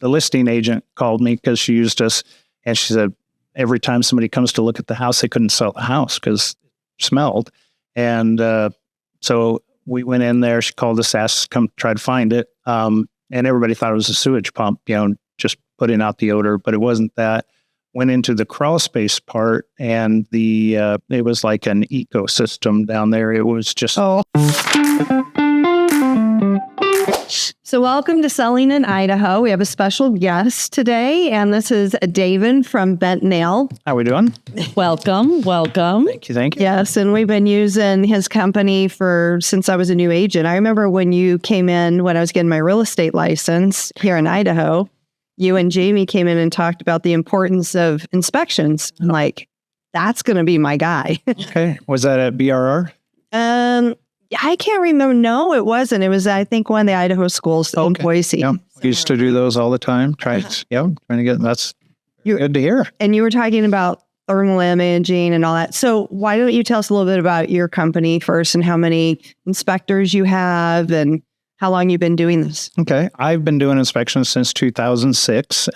the listing agent called me because she used us, and she said every time somebody comes to look at the house, they couldn't sell the house because it smelled. And so we went in there. She called us, asked us to come try to find it. And everybody thought it was a sewage pump, just putting out the odor, but it wasn't that. Went into the crawl space part, and it was like an ecosystem down there. It was just... So welcome to Selling in Idaho. We have a special guest today, and this is David from Bent Nail. How we doing? Welcome. Thank you. Yes, and we've been using his company since I was a new agent. I remember when you came in, when I was getting my real estate license here in Idaho, you and Jamie came in and talked about the importance of inspections. I'm like, that's going to be my guy. Okay. Was that at BRR? I can't remember. No, it wasn't. It was, I think, one of the Idaho schools in Boise. Yeah. We used to do those all the time. Trying to get, that's good to hear. And you were talking about thermal imaging and all that. So why don't you tell us a little bit about your company first and how many inspectors you have and how long you've been doing this? Okay. I've been doing inspections since 2006.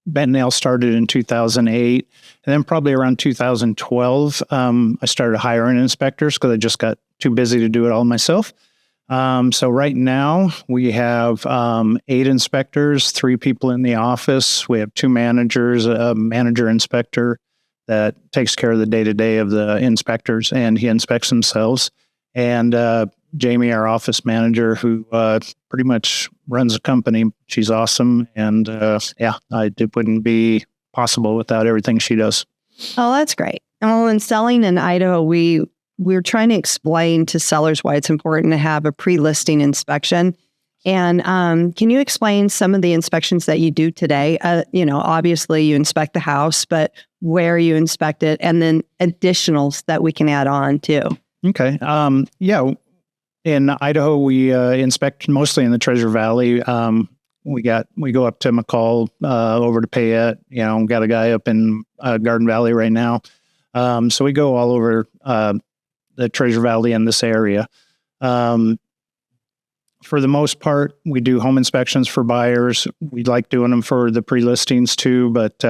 Bent Nail started in 2008. And then probably around 2012, I started hiring inspectors because I just got too busy to do it all myself. So right now we have 8 inspectors, 3 people in the office. We have 2 managers, a manager inspector that takes care of the day-to-day of the inspectors, and he inspects themselves. And Jamie, our office manager, who pretty much runs the company. She's awesome. And it wouldn't be possible without everything she does. Oh, that's great. Well, in Selling in Idaho, we're trying to explain to sellers why it's important to have a pre-listing inspection. And can you explain some of the inspections that you do today? Obviously you inspect the house, but where you inspect it, and then additionals that we can add on too. Okay. In Idaho, we inspect mostly in the Treasure Valley. We go up to McCall, over to Payette. Got a guy up in Garden Valley right now. So we go all over the Treasure Valley in this area. For the most part, we do home inspections for buyers. We like doing them for the pre-listings too, but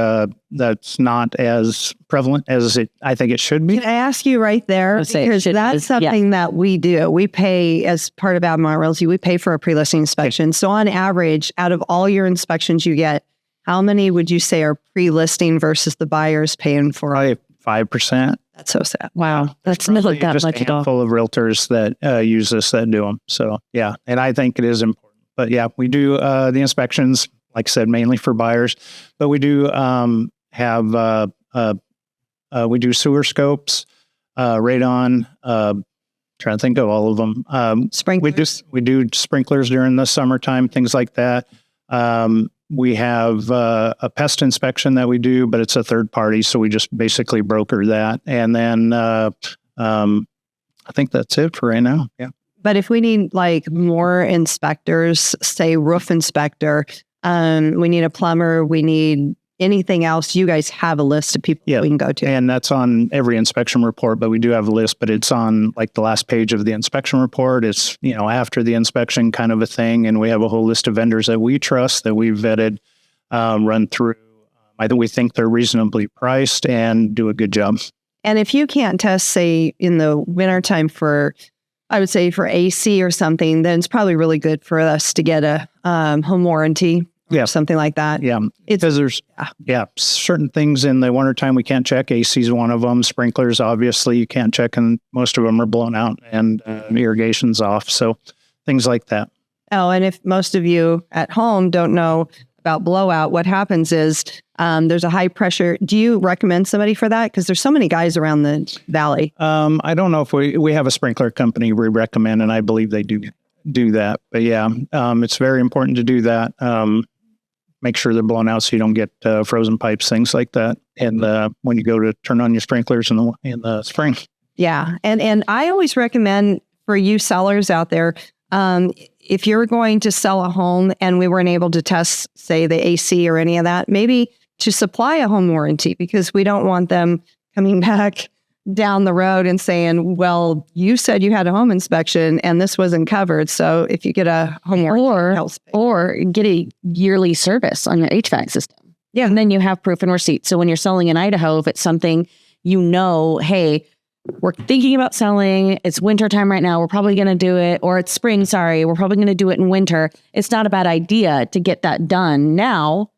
that's not as prevalent as I think it should be. Can I ask you right there? Because that's something that we do. We pay, as part of Albemarle Realty, we pay for a pre-listing inspection. Okay. So on average, out of all your inspections you get, how many would you say are pre-listing versus the buyers paying for? Probably 5%. That's so sad. Wow. That's not that just much at all. Full of realtors that use this, that do them. So yeah, and I think it is important. But yeah, we do the inspections, like I said, mainly for buyers. But we do we do sewer scopes, radon. Trying to think of all of them. Sprinklers. We do sprinklers during the summertime, things like that. We have a pest inspection that we do, but it's a third party, so we just basically broker that. And then I think that's it for right now. Yeah. But if we need more inspectors, say roof inspector, we need a plumber, we need anything else, you guys have a list of people we can go to. And that's on every inspection report, but we do have a list, but it's on the last page of the inspection report. It's, after the inspection kind of a thing. And we have a whole list of vendors that we trust, that we've vetted, run through. We think they're reasonably priced and do a good job. And if you can't test, say, in the wintertime I would say for AC or something, then it's probably really good for us to get a home warranty. Yeah, something like that. Yeah, because there's certain things in the wintertime we can't check. AC is one of them. Sprinklers, obviously, you can't check, and most of them are blown out, and irrigation's off. So things like that. Oh, and if most of you at home don't know about blowout, what happens is there's a high pressure. Do you recommend somebody for that? Because there's so many guys around the valley. I don't know if we have a sprinkler company we recommend, and I believe they do that. But yeah, it's very important to do that. Make sure they're blown out so you don't get frozen pipes, things like that. And when you go to turn on your sprinklers in the spring. Yeah. And I always recommend for you sellers out there, if you're going to sell a home and we weren't able to test, say, the AC or any of that, maybe to supply a home warranty, because we don't want them coming back down the road and saying, well, you said you had a home inspection and this wasn't covered. So if you get a home warranty, or get a yearly service on your HVAC system. Yeah. And then you have proof and receipt. So when you're selling in Idaho, if it's something hey, we're thinking about selling, it's winter time right now, we're probably going to do it, or it's spring, sorry, we're probably going to do it in winter. It's not a bad idea to get that done now.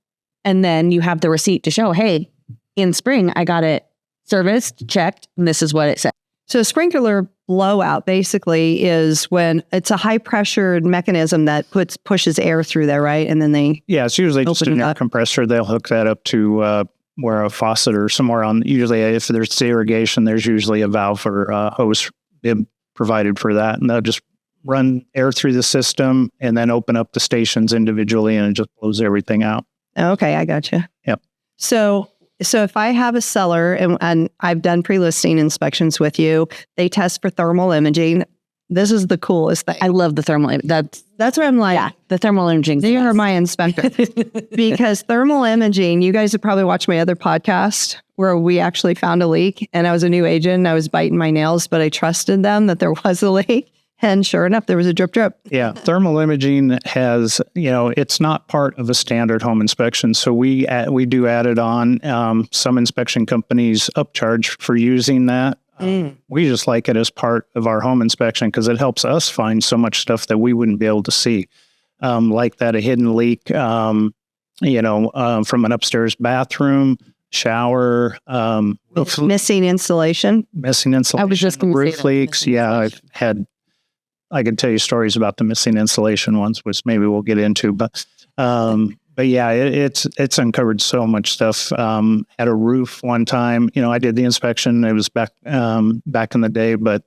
And then you have the receipt to show, hey, in spring, I got it serviced, checked, and this is what it said. So a sprinkler blowout basically is when it's a high pressured mechanism that pushes air through there, right? And then it's usually just an air compressor. They'll hook that up to where a faucet or somewhere on, usually if there's irrigation, there's usually a valve or a hose provided for that. And they'll just run air through the system and then open up the stations individually, and it just blows everything out. Okay, I gotcha. Yep. So if I have a seller and I've done pre-listing inspections with you, they test for thermal imaging. This is the coolest thing. I love the thermal. That's what I'm like. Yeah, the thermal imaging. They are my inspector. Because thermal imaging, you guys have probably watched my other podcast where we actually found a leak, and I was a new agent and I was biting my nails, but I trusted them that there was a leak. And sure enough, there was a drip. Yeah. Thermal imaging has, it's not part of a standard home inspection. So we do add it on. Some inspection companies upcharge for using that. We just like it as part of our home inspection because it helps us find so much stuff that we wouldn't be able to see. Like that, a hidden leak, from an upstairs bathroom, shower, missing insulation. I was just going to say roof leaks. Yeah, I could tell you stories about the missing insulation ones, which maybe we'll get into, but yeah, it's uncovered so much stuff. At a roof one time, I did the inspection. It was back in the day, but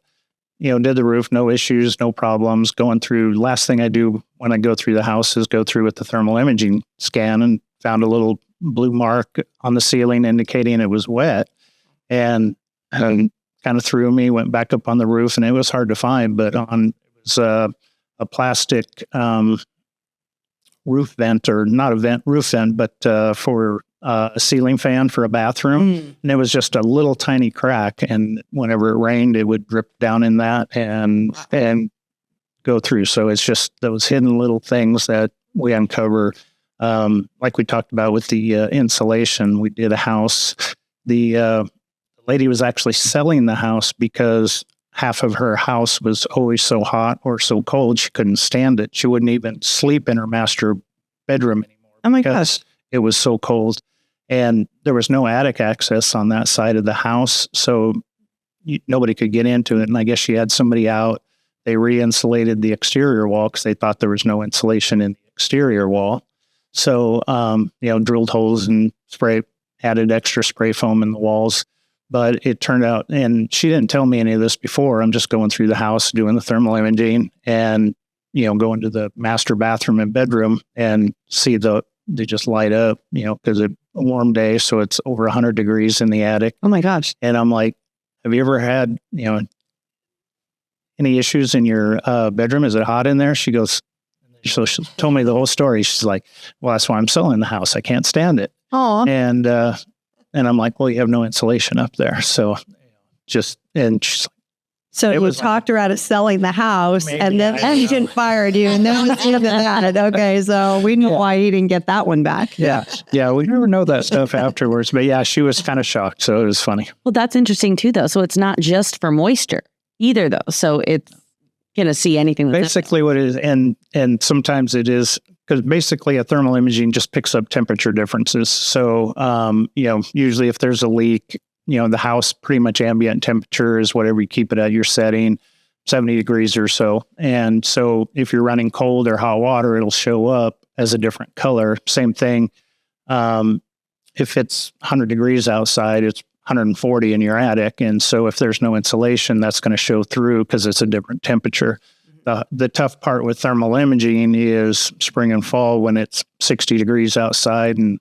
did the roof, no issues, no problems. Going through, last thing I do when I go through the house is go through with the thermal imaging scan, and found a little blue mark on the ceiling indicating it was wet, and kind of threw me. Went back up on the roof, and it was hard to find, but a plastic roof vent, or not a roof vent, but for a ceiling fan for a bathroom. And it was just a little tiny crack. And whenever it rained, it would drip down in that and go through. So it's just those hidden little things that we uncover. Like we talked about with the insulation, we did a house. The lady was actually selling the house because half of her house was always so hot or so cold she couldn't stand it. She wouldn't even sleep in her master bedroom anymore. Oh my gosh. It was so cold. And there was no attic access on that side of the house, so nobody could get into it. And I guess she had somebody out. They re-insulated the exterior wall because they thought there was no insulation in the exterior wall. So, drilled holes and added extra spray foam in the walls. But it turned out, and she didn't tell me any of this before. I'm just going through the house, doing the thermal imaging, and, going to the master bathroom and bedroom and see they just light up, because it's a warm day. So it's over 100 degrees in the attic. Oh my gosh. And I'm like, have you ever had, any issues in your bedroom? Is it hot in there? She goes, so she told me the whole story. She's like, well, that's why I'm selling the house. I can't stand it. Oh. And I'm like, well, you have no insulation up there. So and she's like, so you talked her out of selling the house, and then agent fired you, and then okay, so we know why he didn't get that one back. Yeah, we never know that stuff afterwards. But yeah, she was kind of shocked, so it was funny. Well, that's interesting too, though. So it's not just for moisture either, though. So it's going to see anything. Basically, what it is, and sometimes it is. Because basically a thermal imaging just picks up temperature differences. So, usually if there's a leak, the house pretty much ambient temperature is whatever you keep it at your setting, 70 degrees or so. And so if you're running cold or hot water, it'll show up as a different color. Same thing. If it's 100 degrees outside, it's 140 in your attic. And so if there's no insulation, that's going to show through because it's a different temperature. The tough part with thermal imaging is spring and fall when it's 60 degrees outside and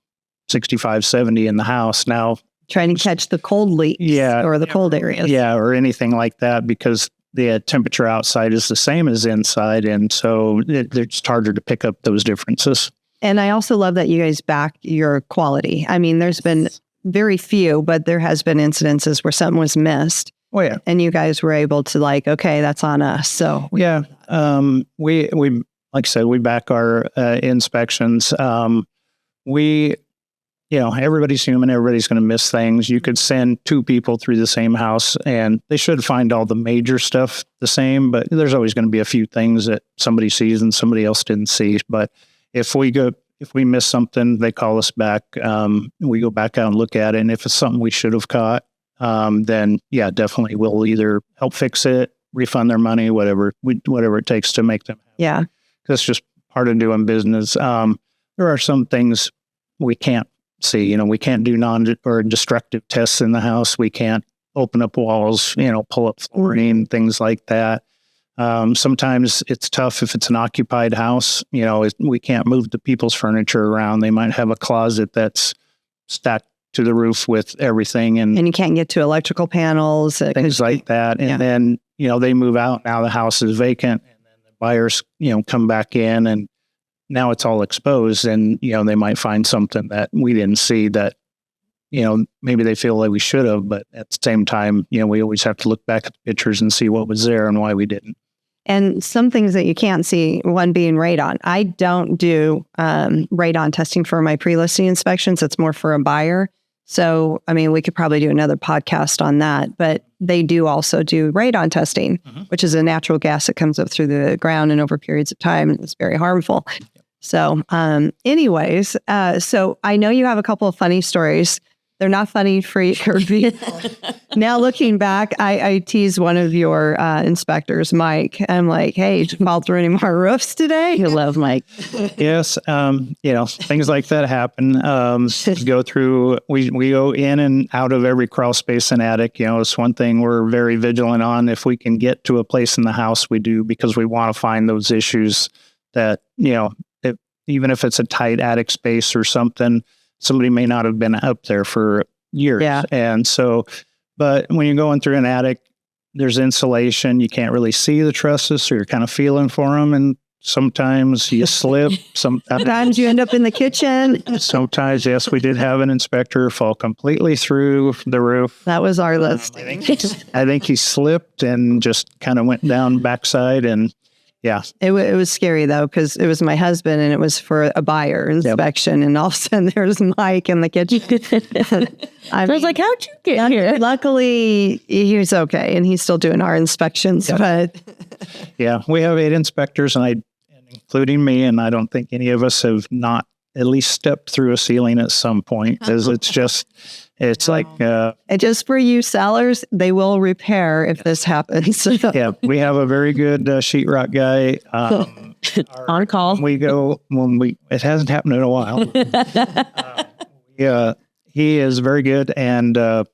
65, 70 in the house. Now, trying to catch the cold leaks or the cold areas. Yeah, or anything like that, because the temperature outside is the same as inside. And so it's harder to pick up those differences. And I also love that you guys back your quality. I mean, there's been very few, but there has been incidences where something was missed. Oh yeah. And you guys were able to like, okay, that's on us. So Yeah. We like I said, we back our inspections. Everybody's human. Everybody's going to miss things. You could send 2 people through the same house and they should find all the major stuff the same, but there's always going to be a few things that somebody sees and somebody else didn't see. But if we miss something, they call us back. We go back out and look at it. And if it's something we should have caught, then yeah, definitely we'll either help fix it, refund their money, whatever it takes to make them happy. yeah. That's just part of doing business. There are some things we can't see. We can't do or destructive tests in the house. We can't open up walls, pull up flooring, things like that. Sometimes it's tough if it's an occupied house. We can't move the people's furniture around. They might have a closet that's stacked to the roof with everything, and you can't get to electrical panels, things like that. And yeah. then, they move out. Now the house is vacant, and then the buyers, come back in, and now it's all exposed, and, they might find something that we didn't see that, maybe they feel like we should have, but at the same time, we always have to look back at the pictures and see what was there and why we didn't. And some things that you can't see, one being radon. I don't do radon testing for my pre-listing inspections. It's more for a buyer. So, we could probably do another podcast on that, but they do also do radon testing, which is a natural gas that comes up through the ground and over periods of time. And it's very harmful. So, anyways, so I know you have a couple of funny stories. They're not funny for you. Now looking back, I teased one of your inspectors, Mike. I'm like, hey, did you fall through any more roofs today? You love Mike. Yes. Things like that happen. We go in and out of every crawl space and attic. It's one thing we're very vigilant on. If we can get to a place in the house, we do, because we want to find those issues that, even if it's a tight attic space or something, somebody may not have been up there for years. Yeah. And so, but when you're going through an attic, there's insulation. You can't really see the trusses, so you're kind of feeling for them. And sometimes you slip. Sometimes you end up in the kitchen. Sometimes, yes, we did have an inspector fall completely through the roof. That was our listing. I think he slipped and just kind of went down backside, and yeah. It was scary though, because it was my husband and it was for a buyer inspection. Yep. And all of a sudden there's Mike in the kitchen. I was like, how'd you get here? Luckily he was okay. And he's still doing our inspections, yep. But yeah, we have 8 inspectors and including me. And I don't think any of us have not at least stepped through a ceiling at some point, because it's like... and just for you sellers, they will repair if this happens. Yeah, we have a very good sheetrock guy. On call. It hasn't happened in a while. He is very good. And the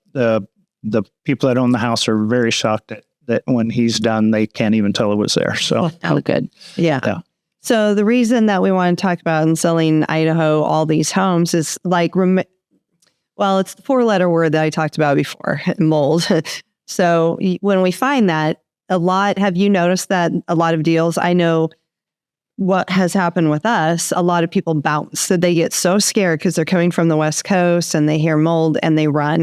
people that own the house are very shocked that when he's done, they can't even tell it was there. So, oh, good. Yeah. So the reason that we want to talk about in selling Idaho, all these homes is like, it's the 4-letter word that I talked about before, mold. So when we find that have you noticed that a lot of deals, I know what has happened with us, a lot of people bounce. So they get so scared because they're coming from the West Coast and they hear mold and they run.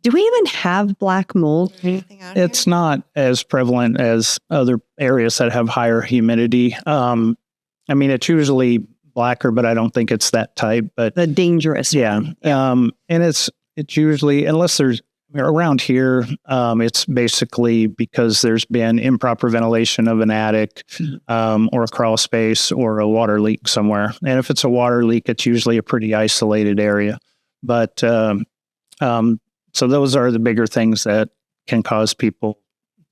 Do we even have black mold? It's not as prevalent as other areas that have higher humidity. It's usually blacker, but I don't think it's that type. But the dangerous. Yeah. And it's usually, unless there's around here, it's basically because there's been improper ventilation of an attic, or a crawl space or a water leak somewhere. And if it's a water leak, it's usually a pretty isolated area. But, so those are the bigger things that can cause people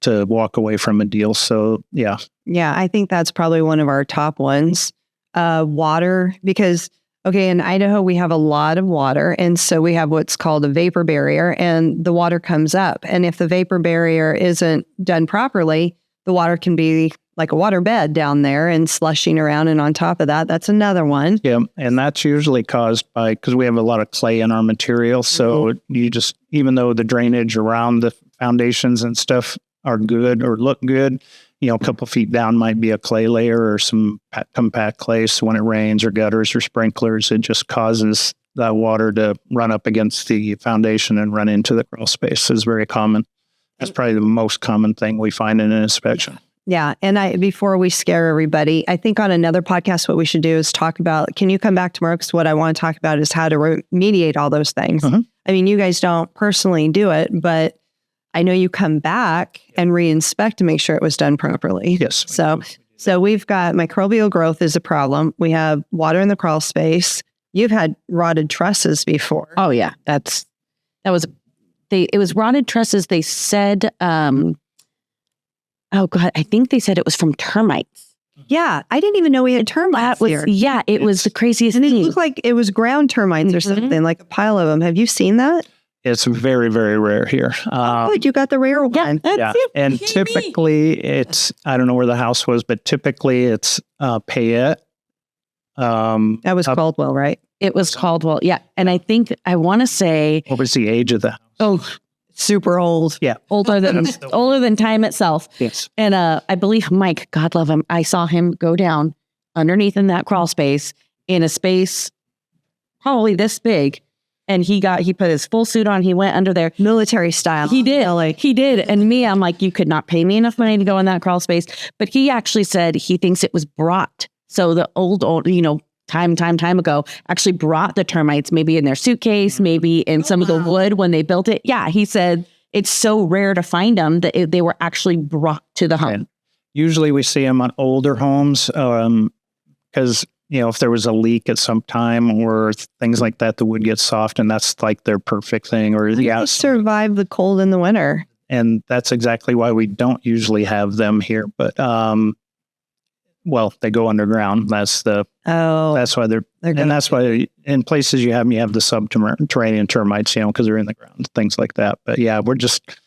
to walk away from a deal. So, yeah. Yeah, I think that's probably one of our top ones. Water, because, in Idaho, we have a lot of water. And so we have what's called a vapor barrier, and the water comes up. And if the vapor barrier isn't done properly, the water can be like a water bed down there and slushing around. And on top of that, that's another one. Yeah. And that's usually caused because we have a lot of clay in our material. So you just, even though the drainage around the foundations and stuff are good or look good, a couple feet down might be a clay layer or some compact clay. So when it rains or gutters or sprinklers, it just causes that water to run up against the foundation and run into the crawl space is very common. That's probably the most common thing we find in an inspection. Yeah. And before we scare everybody, I think on another podcast, what we should do is talk about, can you come back tomorrow? Because what I want to talk about is how to remediate all those things. I mean, you guys don't personally do it, but I know you come back and re-inspect to make sure it was done properly. Yes. So we've got microbial growth is a problem. We have water in the crawl space. You've had rotted trusses before. Oh yeah, it was rotted trusses. They said, oh God, I think they said it was from termites. Yeah, I didn't even know we had termites here. Yeah, it was the craziest And it thing. looked like it was ground termites or something, like a pile of them. Have you seen that? It's very, very rare here. Good, you got the rare one. Yeah. And typically it's, I don't know where the house was, but typically it's Payette. That was Caldwell, right? It was Caldwell. Yeah. And I think, I want to say, What was the age of the house? oh, Super old. Yeah. older than time itself. Yes. And I believe Mike, God love him, I saw him go down underneath in that crawl space in a space probably this big. And he put his full suit on. He went under there. Military style. He did. He did. And me, I'm like, you could not pay me enough money to go in that crawl space. But he actually said he thinks it was brought. So the old, time ago, actually brought the termites maybe in their suitcase, maybe in some of the wood when they built it. Yeah. He said it's so rare to find them that they were actually brought to the home. And usually we see them on older homes because, if there was a leak at some time or things like that, the wood gets soft and that's like their perfect thing. Or They survive the cold in the winter. And that's exactly why we don't usually have them here. But, they go underground. That's why that's why in places you have the subterranean termites, because they're in the ground, things like that. But yeah, we're just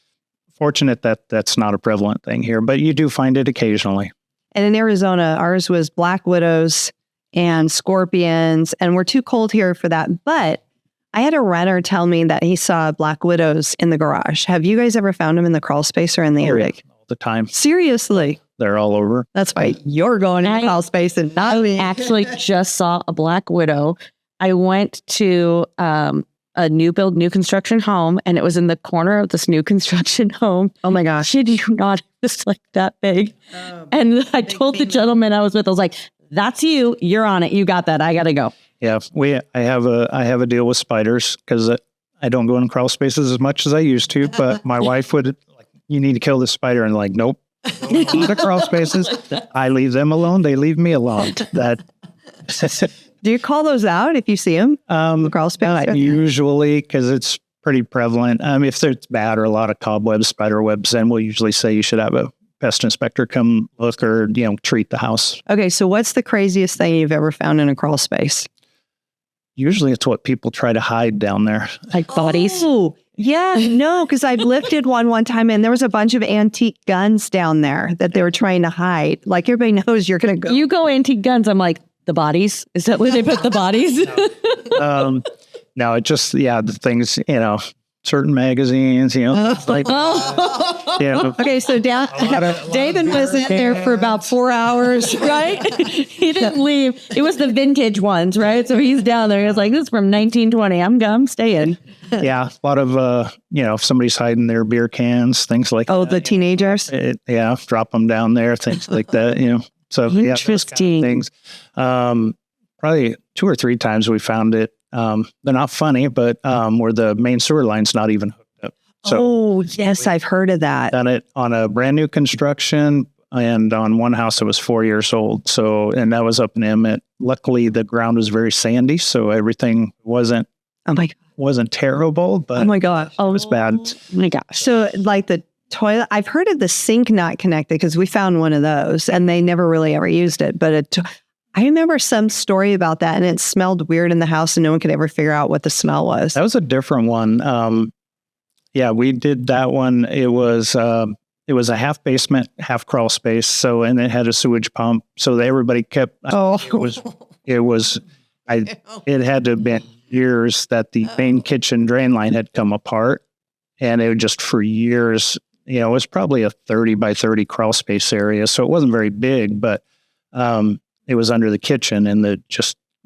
fortunate that that's not a prevalent thing here, but you do find it occasionally. And in Arizona, ours was black widows and scorpions, and we're too cold here for that. But I had a renter tell me that he saw black widows in the garage. Have you guys ever found them in the crawl space or in the attic? All the time. Seriously. They're all over. That's why you're going in the crawl space and not me. Actually just saw a black widow. I went to a new construction home, and it was in the corner of this new construction home. Oh my gosh. Shit, you not just like that big. And I told the gentleman I was with, I was like, that's you. You're on it. You got that. I got to go. Yeah. I have a deal with spiders because I don't go in crawl spaces as much as I used to, but my wife would you need to kill this spider. And like, nope. The crawl spaces, I leave them alone. They leave me alone. Do you call those out if you see them? Crawl space? Usually, because it's pretty prevalent. If it's bad or a lot of cobwebs, spider webs, then we'll usually say you should have a pest inspector come look or treat the house. Okay, so what's the craziest thing you've ever found in a crawl space? Usually, it's what people try to hide down there, like bodies. Oh, yeah, no, because I've lifted one time and there was a bunch of antique guns down there that they were trying to hide. Like everybody knows you're going to go. You go antique guns. I'm like, the bodies? Is that where they put the bodies? No, it just, the things, certain magazines, like, Okay, so David was in there for about 4 hours, right? He didn't leave. It was the vintage ones, right? So he's down there. He's like, this is from 1920. I'm staying. Yeah, a lot of, if somebody's hiding their beer cans, things like that. Oh, the teenagers? Drop them down there, things like that, So, interesting things. Probably 2 or 3 times we found it. They're not funny, but where the main sewer line's not even hooked up. So yes, I've heard of that. Done it on a brand new construction, and on one house that was 4 years old. So, and that was up in Emmett. Luckily, the ground was very sandy, so everything wasn't terrible, but oh my gosh, it was bad. Oh my gosh. So, like the toilet, I've heard of the sink not connected because we found one of those, and they never really ever used it. But I remember some story about that, and it smelled weird in the house, and no one could ever figure out what the smell was. That was a different one. We did that one. It was a half basement, half crawl space. So, and it had a sewage pump. So everybody kept. It had to have been years that the main kitchen drain line had come apart, and it was just for years. It was probably a 30 by 30 crawl space area, so it wasn't very big, but it was under the kitchen, and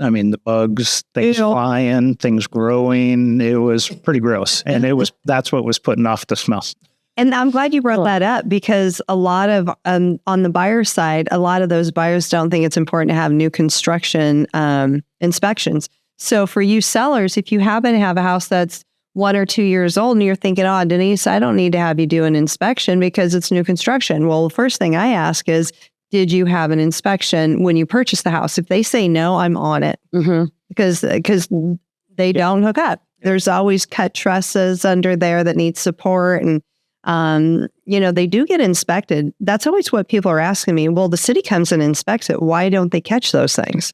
I mean, the bugs, things Ew. flying, things growing. It was pretty gross. And that's what was putting off the smell. And I'm glad you brought that up because a lot of, on the buyer side, a lot of those buyers don't think it's important to have new construction inspections. So for you sellers, if you happen to have a house that's 1 or 2 years old and you're thinking, oh, Denise, I don't need to have you do an inspection because it's new construction. Well, the first thing I ask is, did you have an inspection when you purchased the house? If they say no, I'm on it because they don't hook up. There's always cut trusses under there that need support. And, they do get inspected. That's always what people are asking me. Well, the city comes and inspects it. Why don't they catch those things?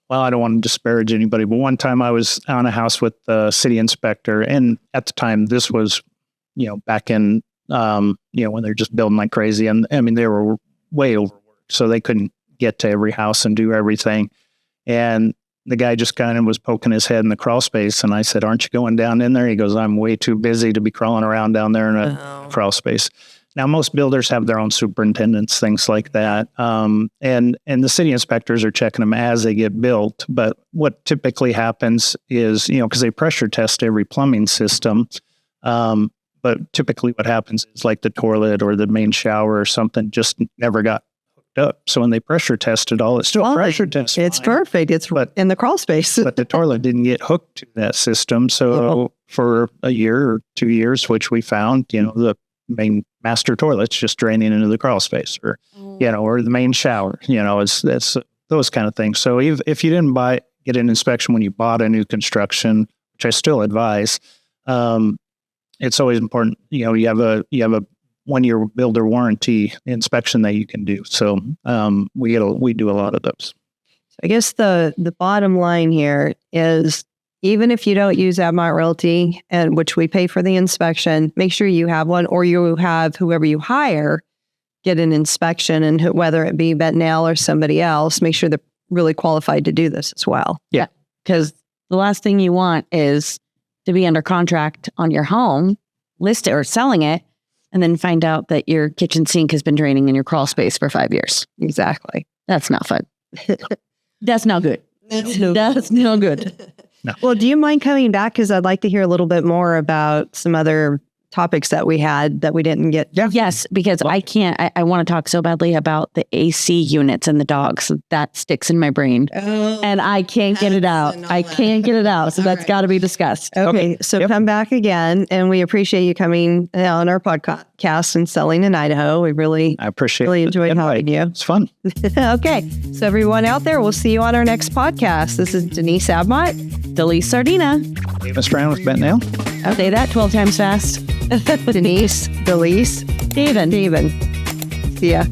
Well, I don't want to disparage anybody, but one time I was on a house with the city inspector. And at the time, this was, back in, when they're just building like crazy. And I mean, they were way overworked, so they couldn't get to every house and do everything. And the guy just kind of was poking his head in the crawl space. And I said, aren't you going down in there? He goes, I'm way too busy to be crawling around down there in a crawl space. Now, most builders have their own superintendents, things like that. And the city inspectors are checking them as they get built. But what typically happens is, because they pressure test every plumbing system. But typically what happens is like the toilet or the main shower or something just never got hooked up. So when they pressure test it all, it's still pressure test. It's perfect. It's in the crawl space. But the toilet didn't get hooked to that system. So for a year or 2 years, which we found, the main master toilet's just draining into the crawl space or, or the main shower, it's those kind of things. So if you didn't get an inspection when you bought a new construction, which I still advise, it's always important, you have a 1-year builder warranty inspection that you can do. So, we do a lot of those. I guess the bottom line here is, even if you don't use Admont Realty, and which we pay for the inspection, make sure you have one, or you have whoever you hire get an inspection, and whether it be Betnell or somebody else, make sure they're really qualified to do this as well. Yeah, because the last thing you want is to be under contract on your home, list it or selling it, and then find out that your kitchen sink has been draining in your crawl space for 5 years. Exactly. That's not fun. That's not good. That's no good. No. Well, do you mind coming back? Because I'd like to hear a little bit more about some other topics that we had that we didn't get. Yeah. Yes, because I want to talk so badly about the AC units and the dogs. That sticks in my brain. And I can't get it out. I can't get it out. So that's got to be discussed. Okay. So come back again. And we appreciate you coming on our podcast and selling in Idaho. We really enjoyed helping you. It's fun. Okay. So everyone out there, we'll see you on our next podcast. This is Denise Admont. Delise Sardina. Davis Brown with Betnell. I'll say that 12 times fast. Denise, Delise, David. See ya.